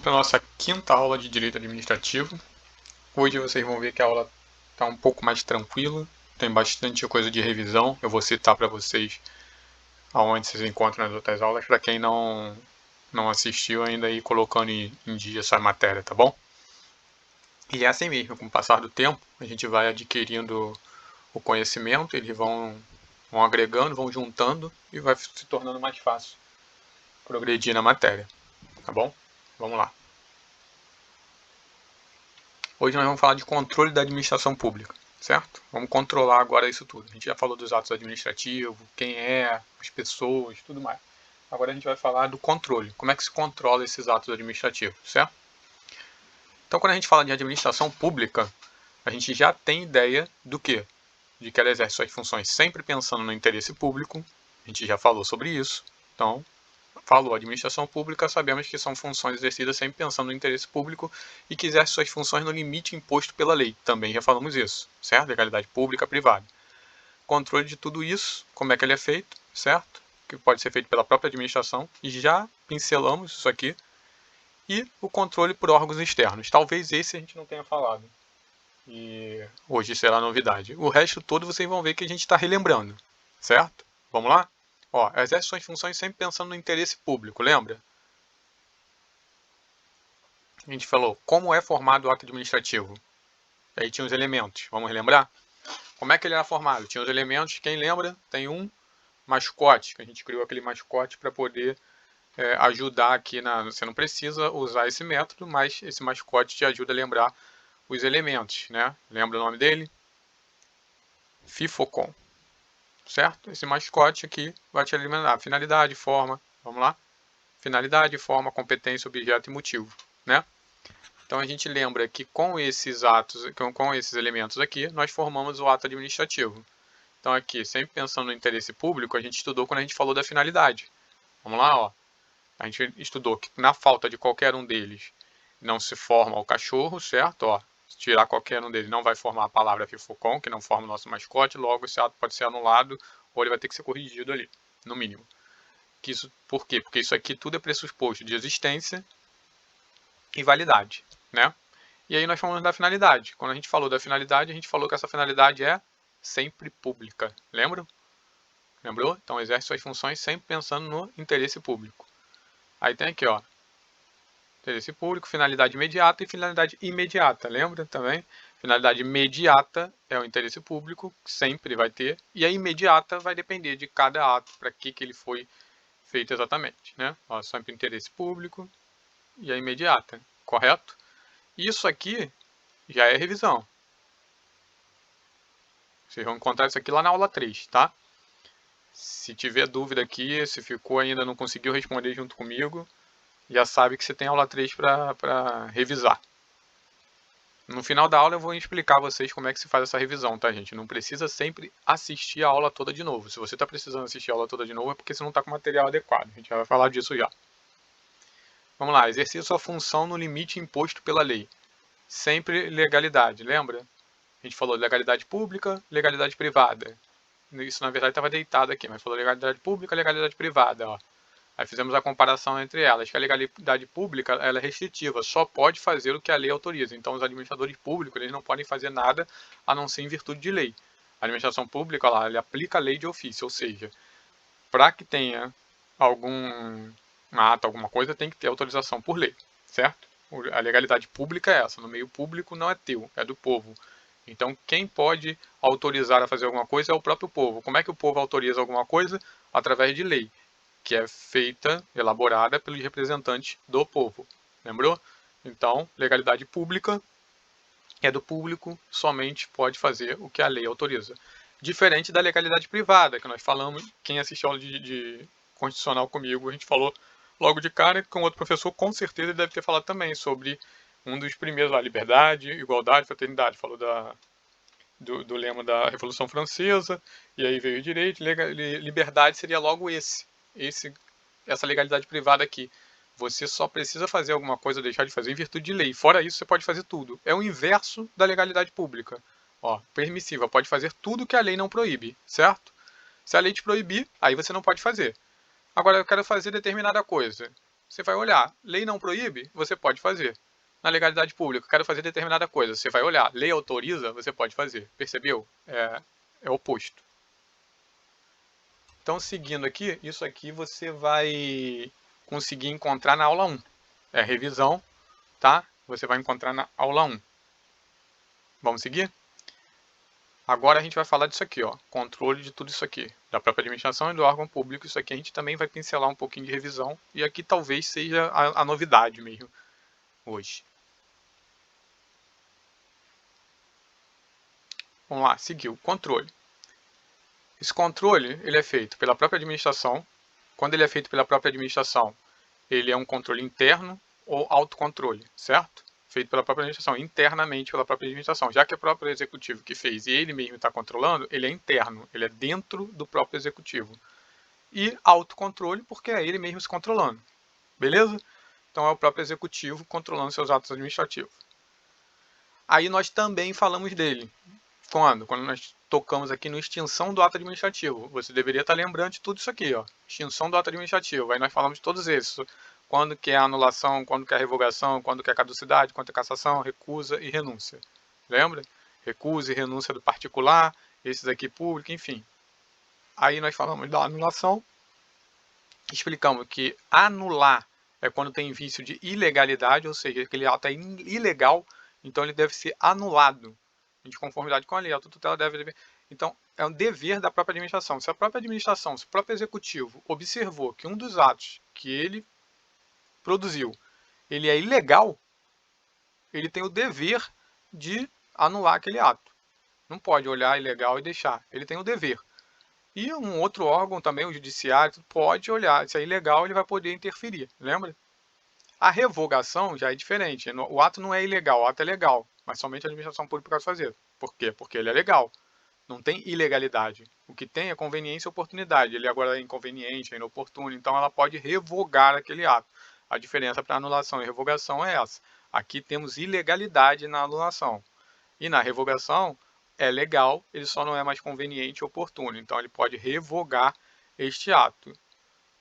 Vamos para a nossa quinta aula de Direito Administrativo. Hoje vocês vão ver que a aula está um pouco mais tranquila, tem bastante coisa de revisão. Eu vou citar para vocês aonde vocês encontram nas outras aulas, para quem não assistiu ainda aí colocando em dia essa matéria, tá bom? E é assim mesmo, com o passar do tempo, a gente vai adquirindo o conhecimento, eles vão agregando, vão juntando e vai se tornando mais fácil progredir na matéria, tá bom? Vamos lá. Hoje nós vamos falar de controle da administração pública, certo? Vamos controlar agora isso tudo. A gente já falou dos atos administrativos, quem é, as pessoas, tudo mais. Agora a gente vai falar do controle, como é que se controla esses atos administrativos, certo? Então, quando a gente fala de administração pública, a gente já tem ideia do quê? De que ela exerce suas funções sempre pensando no interesse público. A gente já falou sobre isso. Então, falou administração pública, sabemos que são funções exercidas sempre pensando no interesse público e que exerce suas funções no limite imposto pela lei. Também já falamos isso, certo? Legalidade pública, privada. Controle de tudo isso, como é que ele é feito, certo? Que pode ser feito pela própria administração, e já pincelamos isso aqui. E o controle por órgãos externos. Talvez esse a gente não tenha falado. E hoje será novidade. O resto todo vocês vão ver que a gente está relembrando, certo? Vamos lá? Ó, exerce suas funções sempre pensando no interesse público, lembra? A gente falou como é formado o ato administrativo. Aí tinha os elementos, vamos relembrar? Como é que ele era formado? Tinha os elementos, quem lembra? Tem um mascote, que a gente criou aquele mascote para poder ajudar aqui você não precisa usar esse método, mas esse mascote te ajuda a lembrar os elementos, né? Lembra o nome dele? FIFOCOM, certo? Esse mascote aqui vai te lembrar finalidade, forma, vamos lá? Finalidade, forma, competência, objeto e motivo, né? Então a gente lembra que com esses atos, com esses elementos aqui, nós formamos o ato administrativo. Então aqui, sempre pensando no interesse público, a gente estudou quando a gente falou da finalidade. Vamos lá, ó. A gente estudou que na falta de qualquer um deles não se forma o cachorro, certo? Ó, se tirar qualquer um deles não vai formar a palavra FIFOCOM, que não forma o nosso mascote, logo esse ato pode ser anulado ou ele vai ter que ser corrigido ali, no mínimo. Por quê? Porque isso aqui tudo é pressuposto de existência e validade, né? E aí nós falamos da finalidade. Quando a gente falou da finalidade, a gente falou que essa finalidade é sempre pública. Lembram? Lembrou? Então exerce suas funções sempre pensando no interesse público. Aí tem aqui, ó, interesse público, finalidade imediata e finalidade imediata. Lembra também? Finalidade imediata é o interesse público, que sempre vai ter, e a imediata vai depender de cada ato, para que ele foi feito exatamente, né? Ó, sempre interesse público e a imediata, correto? Isso aqui já é revisão. Vocês vão encontrar isso aqui lá na aula 3, tá? Se tiver dúvida aqui, se ficou ainda não conseguiu responder junto comigo, já sabe que você tem aula 3 para revisar. No final da aula eu vou explicar a vocês como é que se faz essa revisão, tá, gente? Não precisa sempre assistir a aula toda de novo. Se você está precisando assistir a aula toda de novo é porque você não está com o material adequado. A gente já vai falar disso já. Vamos lá, exercer sua função no limite imposto pela lei. Sempre legalidade, lembra? A gente falou legalidade pública, legalidade privada. Isso na verdade estava deitado aqui, mas falou legalidade pública, legalidade privada, ó. Aí fizemos a comparação entre elas, que a legalidade pública ela é restritiva, só pode fazer o que a lei autoriza. Então os administradores públicos eles não podem fazer nada a não ser em virtude de lei. A administração pública ela aplica a lei de ofício, ou seja, para que tenha algum ato, alguma coisa, tem que ter autorização por lei, certo? A legalidade pública é essa, no meio público não é teu, é do povo. Então quem pode autorizar a fazer alguma coisa é o próprio povo. Como é que o povo autoriza alguma coisa? Através de lei, que é feita, elaborada pelos representantes do povo. Lembrou? Então, legalidade pública é do público, somente pode fazer o que a lei autoriza. Diferente da legalidade privada, que nós falamos, quem assistiu a aula de constitucional comigo, a gente falou logo de cara, com outro professor, com certeza ele deve ter falado também sobre um dos primeiros lá, liberdade, igualdade, fraternidade. Falou do lema da Revolução Francesa, e aí veio o direito, liberdade seria logo essa legalidade privada aqui. Você só precisa fazer alguma coisa ou deixar de fazer em virtude de lei. Fora isso, você pode fazer tudo. É o inverso da legalidade pública. Ó, permissiva, pode fazer tudo que a lei não proíbe, certo? Se a lei te proibir, aí você não pode fazer. Agora, eu quero fazer determinada coisa. você vai olhar. Lei não proíbe? Você pode fazer. Na legalidade pública, quero fazer determinada coisa, você vai olhar. Lei autoriza? Você pode fazer. Percebeu? É o oposto. Então, seguindo aqui, isso aqui você vai conseguir encontrar na aula 1. É revisão, tá? Você vai encontrar na aula 1. Vamos seguir? Agora a gente vai falar disso aqui, ó, controle de tudo isso aqui, da própria administração e do órgão público. Isso aqui a gente também vai pincelar um pouquinho de revisão, e aqui talvez seja a novidade mesmo, hoje. Vamos lá, seguiu, controle. Esse controle, ele é feito pela própria administração. Quando ele é feito pela própria administração, ele é um controle interno ou autocontrole, certo? Feito pela própria administração, internamente pela própria administração. Já que é o próprio executivo que fez e ele mesmo está controlando, ele é interno, ele é dentro do próprio executivo. E autocontrole, porque é ele mesmo se controlando. Beleza? Então é o próprio executivo controlando seus atos administrativos. Aí nós também falamos dele. Quando? Quando nós tocamos aqui no extinção do ato administrativo. Você deveria estar lembrando de tudo isso aqui, ó. Extinção do ato administrativo. Aí nós falamos de todos esses. Quando que é anulação, quando que é revogação, quando que é caducidade, quando é cassação, recusa e renúncia. Lembra? Recusa e renúncia do particular, esses aqui público, enfim. Aí nós falamos da anulação. Explicamos que anular é quando tem vício de ilegalidade, ou seja, aquele ato é ilegal, então ele deve ser anulado. De conformidade com a lei, a tutela deve... Então, é um dever da própria administração. Se a própria administração, se o próprio executivo observou que um dos atos que ele produziu, ele é ilegal, ele tem o dever de anular aquele ato. Não pode olhar ilegal e deixar. Ele tem o dever. E um outro órgão também, o judiciário, pode olhar. Se é ilegal, ele vai poder interferir. Lembra? A revogação já é diferente. O ato não é ilegal, o ato é legal. Mas somente a administração pública pode fazer. Por quê? Porque ele é legal. Não tem ilegalidade. O que tem é conveniência e oportunidade. Ele agora é inconveniente, é inoportuno. Então ela pode revogar aquele ato. A diferença para anulação e revogação é essa. Aqui temos ilegalidade na anulação. E na revogação é legal, ele só não é mais conveniente e oportuno. Então ele pode revogar este ato.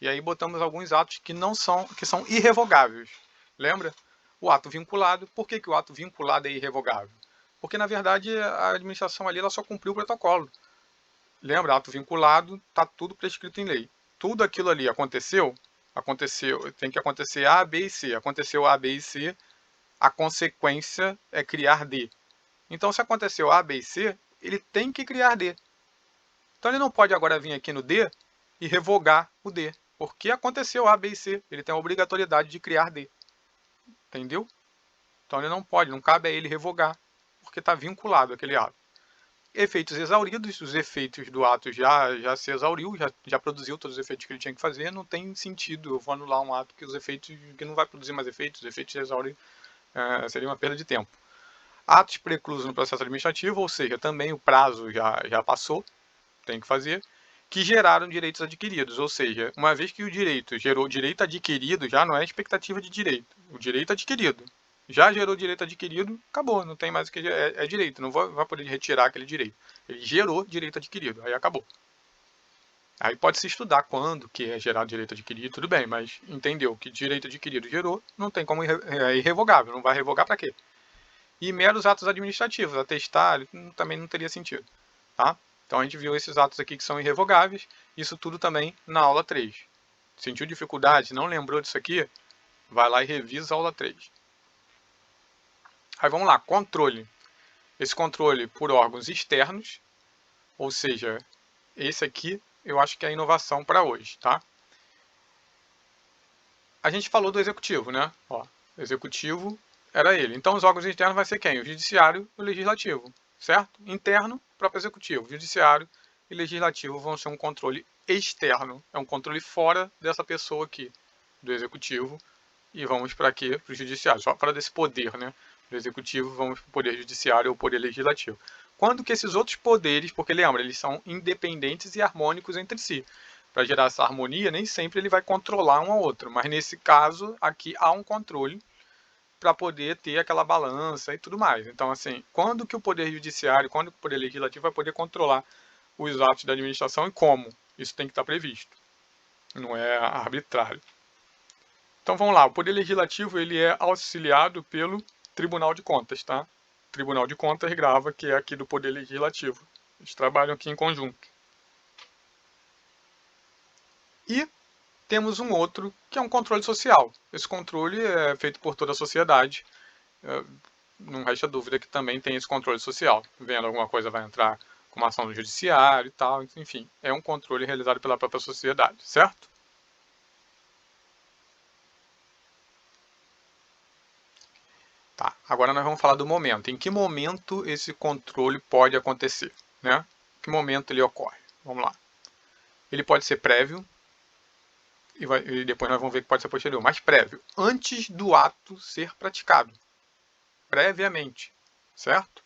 E aí botamos alguns atos que são irrevogáveis. Lembra? O ato vinculado. Por que o ato vinculado é irrevogável? Porque, na verdade, a administração ali ela só cumpriu o protocolo. Lembra? Ato vinculado, está tudo prescrito em lei. Tudo aquilo ali aconteceu, tem que acontecer A, B e C. Aconteceu A, B e C, a consequência é criar D. Então, se aconteceu A, B e C, ele tem que criar D. Então, ele não pode agora vir aqui no D e revogar o D. Porque aconteceu A, B e C. Ele tem a obrigatoriedade de criar D. Entendeu? Então, ele não pode, não cabe a ele revogar, porque está vinculado àquele ato. Efeitos exauridos, os efeitos do ato já se exauriu, já produziu todos os efeitos que ele tinha que fazer, não tem sentido eu vou anular um ato que não vai produzir mais efeitos, os efeitos exauridos seria uma perda de tempo. Atos preclusos no processo administrativo, ou seja, também o prazo já passou, tem que fazer, que geraram direitos adquiridos, ou seja, uma vez que o direito gerou direito adquirido, já não é expectativa de direito, o direito adquirido. Já gerou direito adquirido, acabou, não tem mais o que é direito, não vai poder retirar aquele direito. Ele gerou direito adquirido, aí acabou. Aí pode se estudar quando que é gerado direito adquirido, tudo bem, mas entendeu que direito adquirido gerou, não tem como, é irrevogável, não vai revogar para quê? E meros atos administrativos, atestar, também não teria sentido, tá? Então a gente viu esses atos aqui que são irrevogáveis, isso tudo também na aula 3. Sentiu dificuldade, não lembrou disso aqui? Vai lá e revisa a aula 3. Aí vamos lá, controle. Esse controle por órgãos externos, ou seja, esse aqui eu acho que é a inovação para hoje, tá? A gente falou do executivo, né? Ó, o executivo era ele. Então os órgãos externos vai ser quem? O judiciário e o legislativo, certo? Interno, o próprio executivo. O judiciário e legislativo vão ser um controle externo. É um controle fora dessa pessoa aqui, do executivo. E vamos para quê? Para o judiciário. Só para desse poder, né? Do executivo, vamos para o poder judiciário ou poder legislativo. Quando que esses outros poderes, porque lembra, eles são independentes e harmônicos entre si. Para gerar essa harmonia, nem sempre ele vai controlar um ao outro, mas nesse caso aqui há um controle para poder ter aquela balança e tudo mais. Então, assim, quando que o poder judiciário, quando que o poder legislativo vai poder controlar os atos da administração e como? Isso tem que estar previsto. Não é arbitrário. Então vamos lá, o Poder Legislativo ele é auxiliado pelo Tribunal de Contas, tá? O Tribunal de Contas grava, que é aqui do Poder Legislativo. Eles trabalham aqui em conjunto. E temos um outro, que é um controle social. Esse controle é feito por toda a sociedade. Não resta dúvida que também tem esse controle social. Vendo alguma coisa vai entrar com uma ação no judiciário e tal, enfim. É um controle realizado pela própria sociedade, certo? Tá, agora nós vamos falar do momento. Em que momento esse controle pode acontecer, né? Em que momento ele ocorre? Vamos lá. Ele pode ser prévio, e depois nós vamos ver que pode ser posterior, mas prévio, antes do ato ser praticado. Previamente, certo?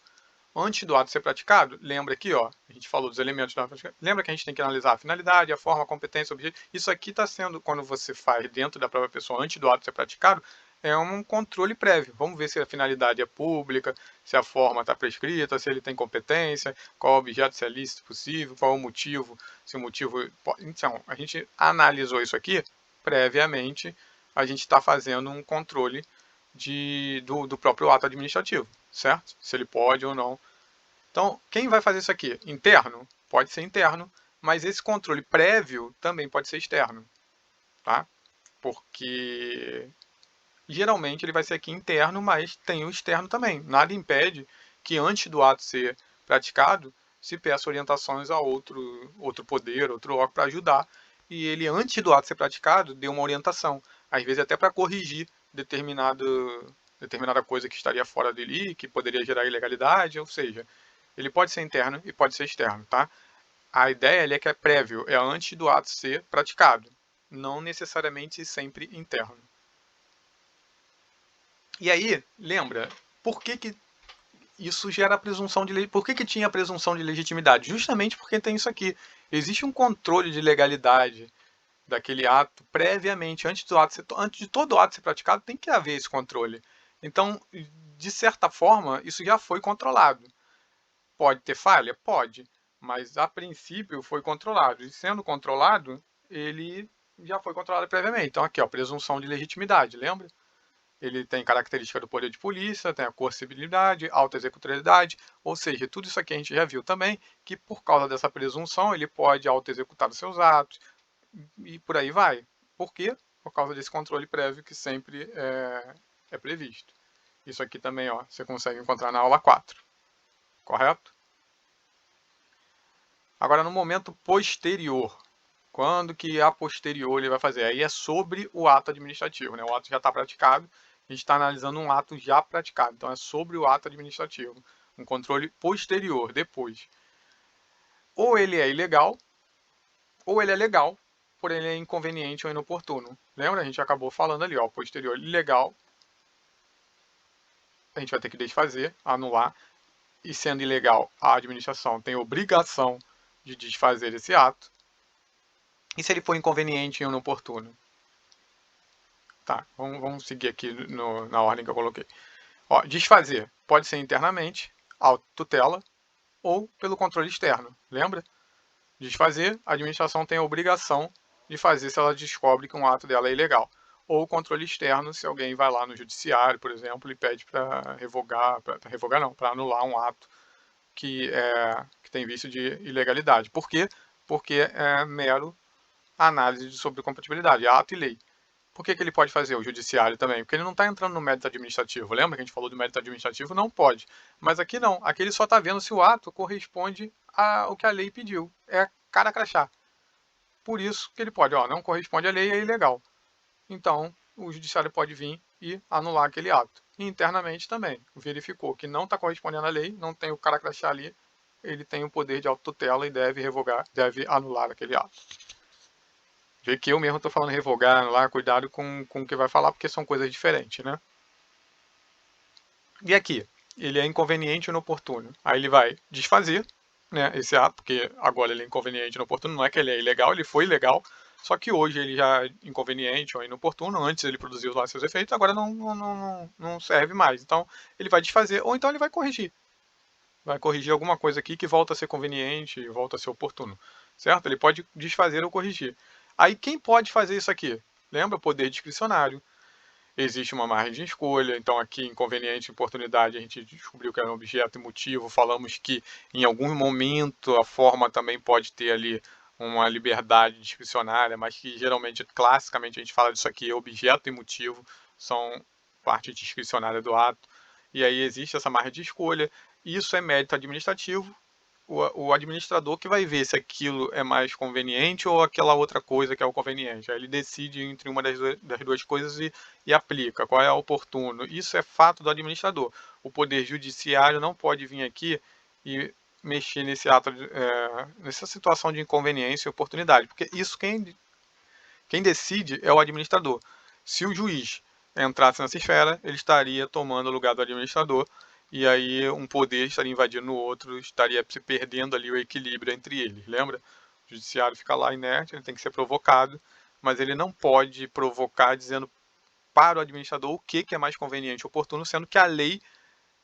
Antes do ato ser praticado, lembra aqui, ó, a gente falou dos elementos da prática. Lembra que a gente tem que analisar a finalidade, a forma, a competência, o objetivo. Isso aqui está sendo, quando você faz dentro da própria pessoa, antes do ato ser praticado, é um controle prévio. Vamos ver se a finalidade é pública, se a forma está prescrita, se ele tem competência, qual o objeto, se é lícito possível, qual o motivo, se o motivo... Então, a gente analisou isso aqui previamente, a gente está fazendo um controle do próprio ato administrativo, certo? Se ele pode ou não. Então, quem vai fazer isso aqui? Interno? Pode ser interno, mas esse controle prévio também pode ser externo, tá? Porque geralmente ele vai ser aqui interno, mas tem o externo também. Nada impede que antes do ato ser praticado, se peça orientações a outro poder, outro órgão para ajudar, e ele antes do ato ser praticado dê uma orientação, às vezes até para corrigir determinada coisa que estaria fora dele, que poderia gerar ilegalidade, ou seja, ele pode ser interno e pode ser externo, tá? A ideia é que é prévio, é antes do ato ser praticado, não necessariamente sempre interno. E aí, lembra, por que isso gera a presunção de... Por que tinha a presunção de legitimidade? Justamente porque tem isso aqui. Existe um controle de legalidade daquele ato previamente, antes de todo ato ser praticado, tem que haver esse controle. Então, de certa forma, isso já foi controlado. Pode ter falha? Pode. Mas, a princípio, foi controlado. E sendo controlado, ele já foi controlado previamente. Então, aqui, ó, presunção de legitimidade, lembra? Ele tem característica do poder de polícia, tem a coercibilidade, auto-executoriedade, ou seja, tudo isso aqui a gente já viu também, que por causa dessa presunção ele pode auto-executar os seus atos e por aí vai. Por quê? Por causa desse controle prévio que sempre é previsto. Isso aqui também ó, você consegue encontrar na aula 4, correto? Agora no momento posterior, quando que a posterior ele vai fazer? Aí é sobre o ato administrativo, né? O ato já está praticado, a gente está analisando um ato já praticado, então é sobre o ato administrativo, um controle posterior, depois. Ou ele é ilegal, ou ele é legal, porém ele é inconveniente ou inoportuno. Lembra? A gente acabou falando ali, ó, posterior ilegal, a gente vai ter que desfazer, anular, e sendo ilegal, a administração tem obrigação de desfazer esse ato. E se ele for inconveniente e inoportuno? Tá, vamos seguir aqui na ordem que eu coloquei. Ó, desfazer pode ser internamente, autotutela, ou pelo controle externo. Lembra? Desfazer, a administração tem a obrigação de fazer se ela descobre que um ato dela é ilegal. Ou controle externo, se alguém vai lá no judiciário, por exemplo, e pede para revogar, para anular um ato que tem vício de ilegalidade. Por quê? Porque é mero análise sobre compatibilidade, ato e lei. Por que ele pode fazer, o judiciário também? Porque ele não está entrando no mérito administrativo. Lembra que a gente falou do mérito administrativo? Não pode. Mas aqui não. Aqui ele só está vendo se o ato corresponde ao que a lei pediu. É cara crachá. Por isso que ele pode, ó, não corresponde à lei, é ilegal. Então, o judiciário pode vir e anular aquele ato. E internamente também. Verificou que não está correspondendo à lei, não tem o cara crachá ali, ele tem o poder de autotutela e deve revogar, deve anular aquele ato. Vê que eu mesmo estou falando revogar, anular, cuidado com o que vai falar, porque são coisas diferentes, né? E aqui, ele é inconveniente ou inoportuno. Aí ele vai desfazer, né, esse ato, porque agora ele é inconveniente ou inoportuno, não é que ele é ilegal, ele foi ilegal, só que hoje ele já é inconveniente ou inoportuno, antes ele produziu lá seus efeitos, agora não serve mais. Então ele vai desfazer, ou então ele vai corrigir. Vai corrigir alguma coisa aqui que volta a ser conveniente, volta a ser oportuno, certo? Ele pode desfazer ou corrigir. Aí quem pode fazer isso aqui? Lembra? Poder discricionário. existe uma margem de escolha. Então aqui, inconveniente e oportunidade, a gente descobriu que era um objeto e motivo, falamos que em algum momento a forma também pode ter ali uma liberdade discricionária, mas que geralmente, classicamente, a gente fala disso aqui, objeto e motivo são parte discricionária do ato, e aí existe essa margem de escolha. Isso é mérito administrativo, o administrador que vai ver se aquilo é mais conveniente ou aquela outra coisa que é o conveniente. Aí ele decide entre uma das duas coisas e aplica, qual é oportuno. Isso é fato do administrador. O Poder Judiciário não pode vir aqui e mexer nesse ato, nessa situação de inconveniência e oportunidade, porque isso quem decide é o administrador. Se o juiz entrasse nessa esfera, ele estaria tomando o lugar do administrador, e aí um poder estaria invadindo o outro, estaria se perdendo ali o equilíbrio entre eles, lembra? O judiciário fica lá inerte, ele tem que ser provocado, mas ele não pode provocar dizendo para o administrador o que é mais conveniente e oportuno, sendo que a lei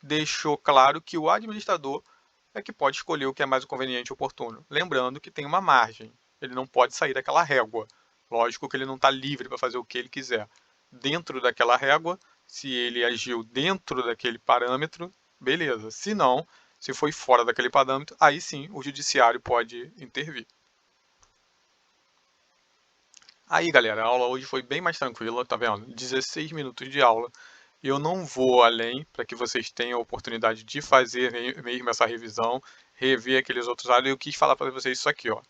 deixou claro que o administrador é que pode escolher o que é mais conveniente e oportuno. Lembrando que tem uma margem, ele não pode sair daquela régua. Lógico que ele não está livre para fazer o que ele quiser. Dentro daquela régua, se ele agiu dentro daquele parâmetro, beleza. Se não, se foi fora daquele parâmetro, aí sim o judiciário pode intervir. Aí, galera, a aula hoje foi bem mais tranquila, tá vendo? 16 minutos de aula. Eu não vou além para que vocês tenham a oportunidade de fazer mesmo essa revisão, rever aqueles outros áreas. Eu quis falar para vocês isso aqui, ó.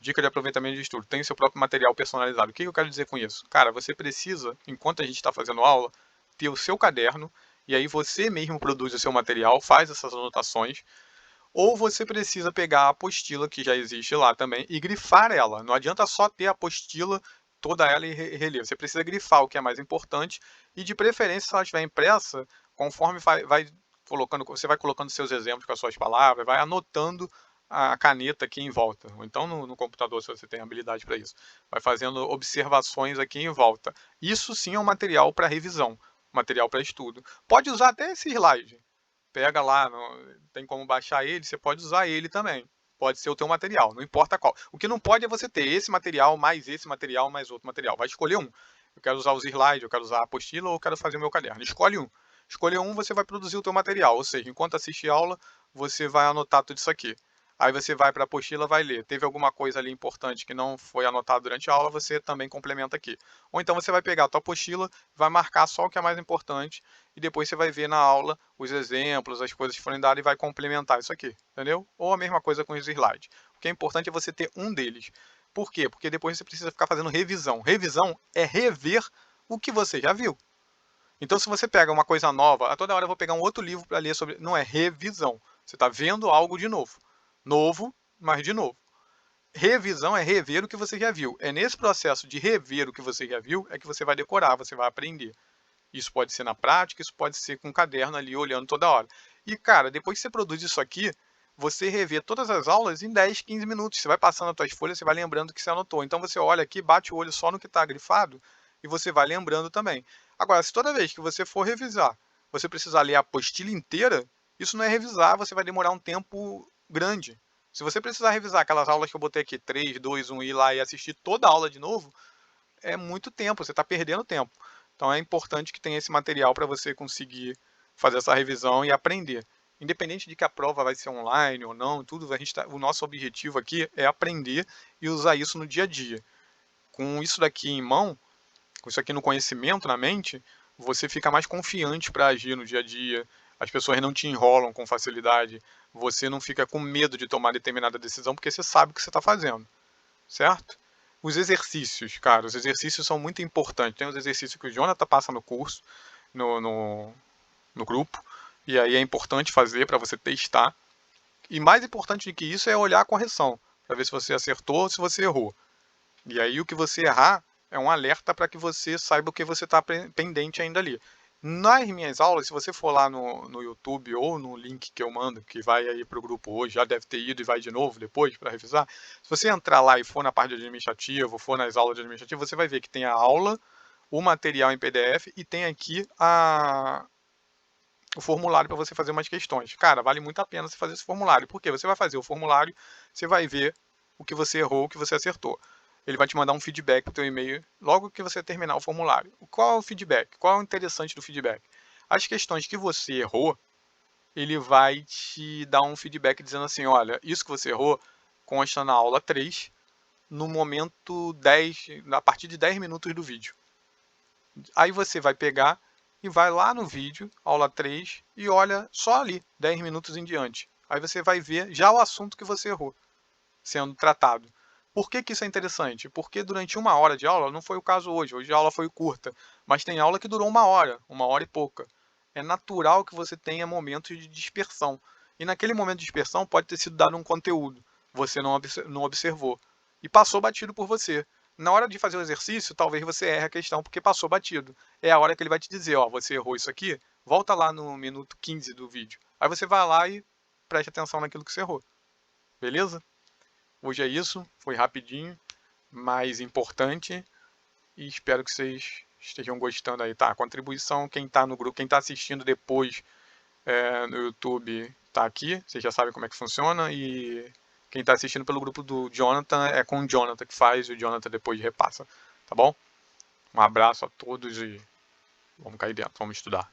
Dica de aproveitamento de estudo. Tem seu próprio material personalizado. O que eu quero dizer com isso? Cara, você precisa, enquanto a gente está fazendo aula, ter o seu caderno e aí você mesmo produz o seu material, faz essas anotações. Ou você precisa pegar a apostila que já existe lá também e grifar ela. Não adianta só ter a apostila, toda ela em relevo. Você precisa grifar o que é mais importante e, de preferência, se ela estiver impressa, conforme vai colocando, você vai colocando seus exemplos com as suas palavras, vai anotando a caneta aqui em volta. Ou então no computador, se você tem habilidade para isso. Vai fazendo observações aqui em volta. Isso sim é um material para revisão, material para estudo. Pode usar até esse slide. Pega lá, tem como baixar ele, você pode usar ele também. Pode ser o teu material, não importa qual. O que não pode é você ter esse material, mais outro material. Vai escolher um. Eu quero usar os slides, eu quero usar a apostila ou eu quero fazer o meu caderno. Escolhe um. Escolher um, você vai produzir o teu material. Ou seja, enquanto assiste a aula, você vai anotar tudo isso aqui. Aí você vai para a apostila, vai ler. Teve alguma coisa ali importante que não foi anotada durante a aula, você também complementa aqui. Ou então você vai pegar a tua apostila, vai marcar só o que é mais importante e depois você vai ver na aula os exemplos, as coisas que forem dadas e vai complementar isso aqui, entendeu? Ou a mesma coisa com os slides. O que é importante é você ter um deles. Por quê? Porque depois você precisa ficar fazendo revisão. Revisão é rever o que você já viu. Então, se você pega uma coisa nova, a toda hora eu vou pegar um outro livro para ler sobre. Não é revisão. Você está vendo algo de novo. Novo, mas de novo. Revisão é rever o que você já viu. É nesse processo de rever o que você já viu é que você vai decorar, você vai aprender. Isso pode ser na prática, isso pode ser com um caderno ali olhando toda hora. E, cara, depois que você produz isso aqui, você revê todas as aulas em 10, 15 minutos. Você vai passando as suas folhas, você vai lembrando o que você anotou. Então você olha aqui, bate o olho só no que está grifado e você vai lembrando também. Agora, se toda vez que você for revisar, você precisar ler a apostila inteira, isso não é revisar, você vai demorar um tempo grande. Se você precisar revisar aquelas aulas que eu botei aqui, 3, 2, 1, ir lá e assistir toda a aula de novo, é muito tempo, você está perdendo tempo. Então é importante que tenha esse material para você conseguir fazer essa revisão e aprender. Independente de que a prova vai ser online ou não, tudo o nosso objetivo aqui é aprender e usar isso no dia a dia. Com isso daqui em mão, com isso aqui no conhecimento, na mente, você fica mais confiante para agir no dia a dia. As pessoas não te enrolam com facilidade. Você não fica com medo de tomar determinada decisão porque você sabe o que você está fazendo. Certo? Os exercícios, cara, os exercícios são muito importantes. Tem os exercícios que o Jonathan passa no curso, no grupo, e aí é importante fazer para você testar. E mais importante do que isso é olhar a correção, para ver se você acertou ou se você errou. E aí o que você errar é um alerta para que você saiba o que você está pendente ainda ali. Nas minhas aulas, se você for lá no YouTube ou no link que eu mando, que vai aí para o grupo hoje, já deve ter ido e vai de novo depois para revisar. Se você entrar lá e for na parte de administrativo, for nas aulas de administrativo, você vai ver que tem a aula, o material em PDF e tem aqui o formulário para você fazer umas questões. Cara, vale muito a pena você fazer esse formulário, porque você vai fazer o formulário, você vai ver o que você errou, o que você acertou. ele vai te mandar um feedback no teu e-mail logo que você terminar o formulário. Qual é o feedback? Qual é o interessante do feedback? As questões que você errou, ele vai te dar um feedback dizendo assim, olha, isso que você errou consta na aula 3, no momento 10, a partir de 10 minutos do vídeo. Aí você vai pegar e vai lá no vídeo, aula 3, e olha só ali, 10 minutos em diante. Aí você vai ver já o assunto que você errou sendo tratado. Por que isso é interessante? Porque durante 1 hora de aula, não foi o caso hoje a aula foi curta, mas tem aula que durou 1 hora e pouca. É natural que você tenha momentos de dispersão. E naquele momento de dispersão pode ter sido dado um conteúdo, você não observou, e passou batido por você. Na hora de fazer o exercício, talvez você erre a questão porque passou batido. É a hora que ele vai te dizer, ó, você errou isso aqui, volta lá no minuto 15 do vídeo. Aí você vai lá e preste atenção naquilo que você errou. Beleza? Hoje é isso, foi rapidinho, mas importante, e espero que vocês estejam gostando aí, tá? A contribuição, quem tá no grupo, quem tá assistindo depois no YouTube tá aqui, vocês já sabem como é que funciona, e quem tá assistindo pelo grupo do Jonathan é com o Jonathan que faz, e o Jonathan depois repassa, tá bom? Um abraço a todos e vamos cair dentro, vamos estudar.